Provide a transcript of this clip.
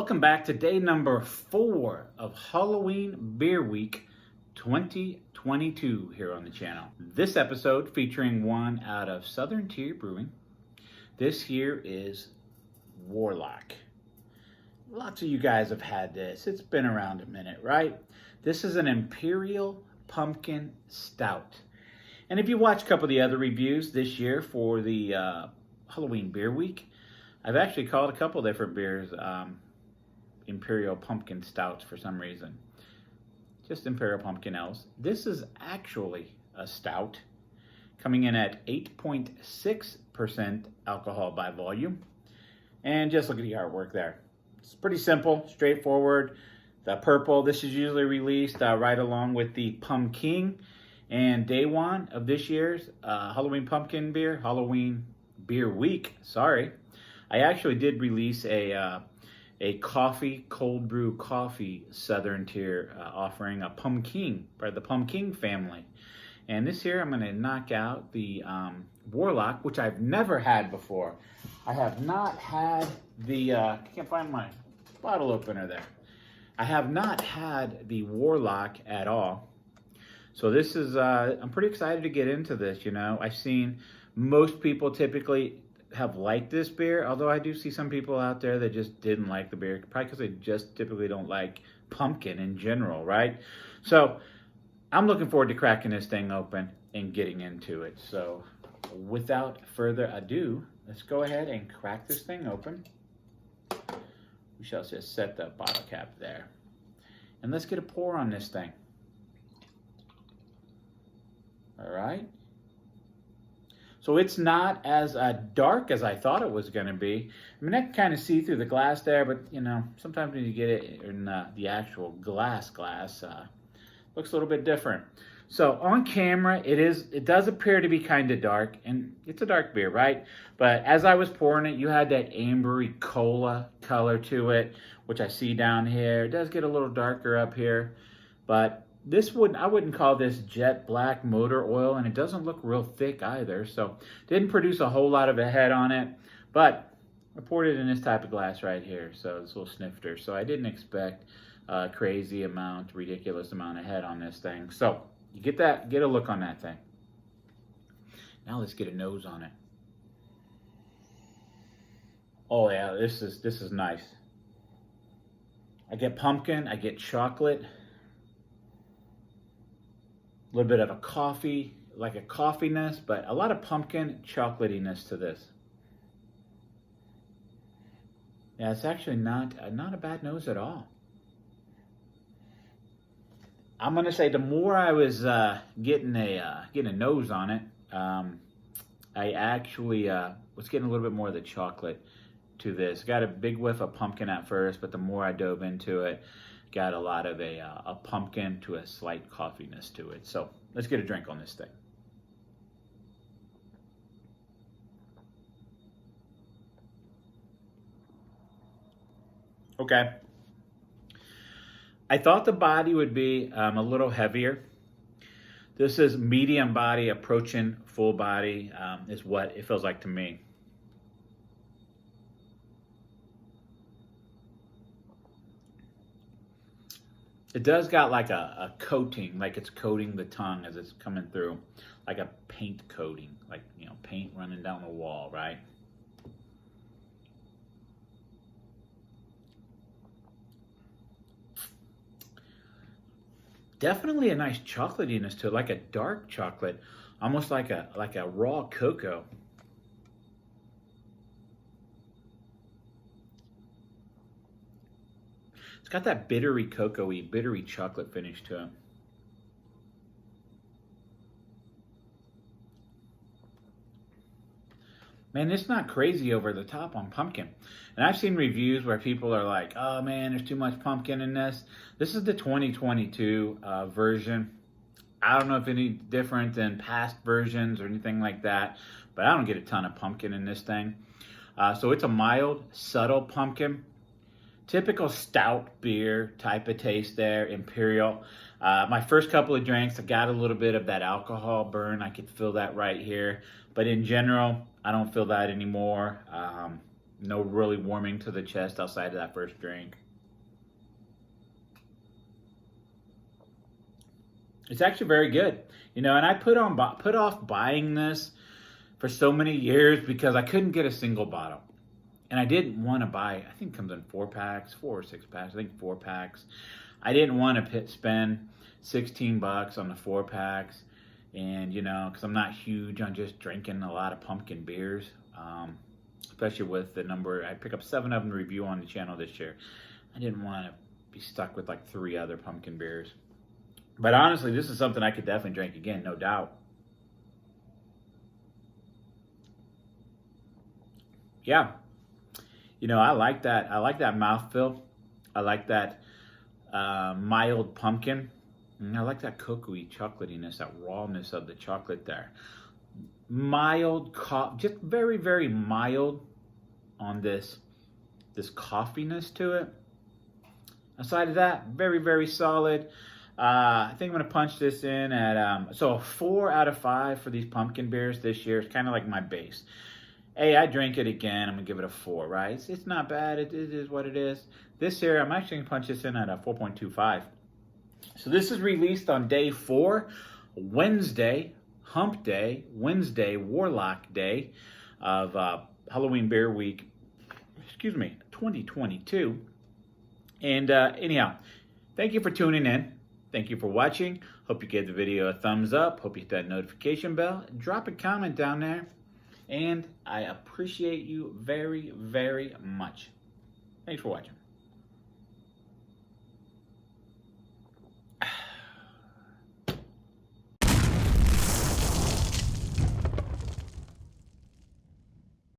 Welcome back to day number 4 of Halloween Beer Week 2022 here on the channel. This episode featuring one out of Southern Tier Brewing. This here is Warlock. Lots of you guys have had this. It's been around a minute, right? This is an Imperial Pumpkin Stout. And if you watch a couple of the other reviews this year for the Halloween Beer Week, I've actually called a couple different beers Imperial Pumpkin Stouts for some reason. Just Imperial Pumpkin Ales. This is actually a stout, coming in at 8.6% alcohol by volume. And just look at the artwork there. It's pretty simple, straightforward. The purple, this is usually released right along with the Pumking. And day one of this year's Halloween Pumpkin Beer, Halloween Beer Week, sorry. I actually did release a coffee, cold brew coffee Southern Tier offering, a Pumking, by the Pumking family. And this here I'm going to knock out the Warlock, which I've never had before. I have not had the, I can't find my bottle opener there. I have not had the Warlock at all. So this is, I'm pretty excited to get into this, you know. I've seen most people typically have liked this beer, although I do see some people out there that just didn't like the beer, probably because they just typically don't like pumpkin in general, right? So I'm looking forward to cracking this thing open and getting into it. So without further ado, let's go ahead and crack this thing open. We shall just set the bottle cap there. And let's get a pour on this thing. All right. So it's not as dark as I thought it was going to be. I mean, I can kind of see through the glass there, but you know, sometimes when you get it in the actual glass, looks a little bit different. So on camera, it does appear to be kind of dark, and it's a dark beer, right? But as I was pouring it, you had that ambery cola color to it, which I see down here. It does get a little darker up here, but I wouldn't call this jet black motor oil, and it doesn't look real thick either. So didn't produce a whole lot of a head on it, but I poured it in this type of glass right here. So this little snifter. So I didn't expect a crazy amount, ridiculous amount of head on this thing. So you get a look on that thing. Now let's get a nose on it. Oh yeah, this is nice. I get pumpkin, I get chocolate. A little bit of a coffee, like a coffeeness, but a lot of pumpkin chocolatiness to this. Yeah, it's actually not a bad nose at all. I'm gonna say the more I was getting a nose on it, I actually was getting a little bit more of the chocolate to this. Got a big whiff of pumpkin at first, but the more I dove into it, got a lot of a pumpkin to a slight coffeeness to it. So let's get a drink on this thing. Okay. I thought the body would be a little heavier. This is medium body approaching full body is what it feels like to me. It does got like a coating, like it's coating the tongue as it's coming through, like a paint coating, like, you know, paint running down the wall, right? Definitely a nice chocolatiness to it, like a dark chocolate, almost like a raw cocoa. It's got that bittery cocoa-y, bittery chocolate finish to it. Man, it's not crazy over the top on pumpkin. And I've seen reviews where people are like, oh man, there's too much pumpkin in this. This is the 2022 version. I don't know if any different than past versions or anything like that, but I don't get a ton of pumpkin in this thing. So it's a mild, subtle pumpkin. Typical stout beer type of taste there, Imperial. My first couple of drinks, I got a little bit of that alcohol burn. I could feel that right here. But in general, I don't feel that anymore. No really warming to the chest outside of that first drink. It's actually very good. You know, and I put off buying this for so many years because I couldn't get a single bottle. And I didn't want to buy, I think it comes in 4 or 6 packs, I think 4 packs. I didn't want to spend $16 on the 4 packs. And, you know, because I'm not huge on just drinking a lot of pumpkin beers. Especially with the number, I pick up 7 of them to review on the channel this year. I didn't want to be stuck with like 3 other pumpkin beers. But honestly, this is something I could definitely drink again, no doubt. Yeah. You know, I like that. I like that mouthfeel. I like that mild pumpkin. And I like that cocoa-y chocolatiness, that rawness of the chocolate there. Mild, just very, very mild on this coffeeness to it. Aside of that, very, very solid. I think I'm going to punch this in at, so a 4 out of 5 for these pumpkin beers this year. It's kind of like my base. Hey, I drink it again. I'm going to give it a 4, right? It's not bad. It is what it is. This year, I'm actually going to punch this in at a 4.25. So this is released on day 4, Wednesday, Hump Day, Wednesday, Warlock Day of Halloween Beer Week, 2022. And anyhow, thank you for tuning in. Thank you for watching. Hope you gave the video a thumbs up. Hope you hit that notification bell. Drop a comment down there. And I appreciate you very, very much. Thanks for watching.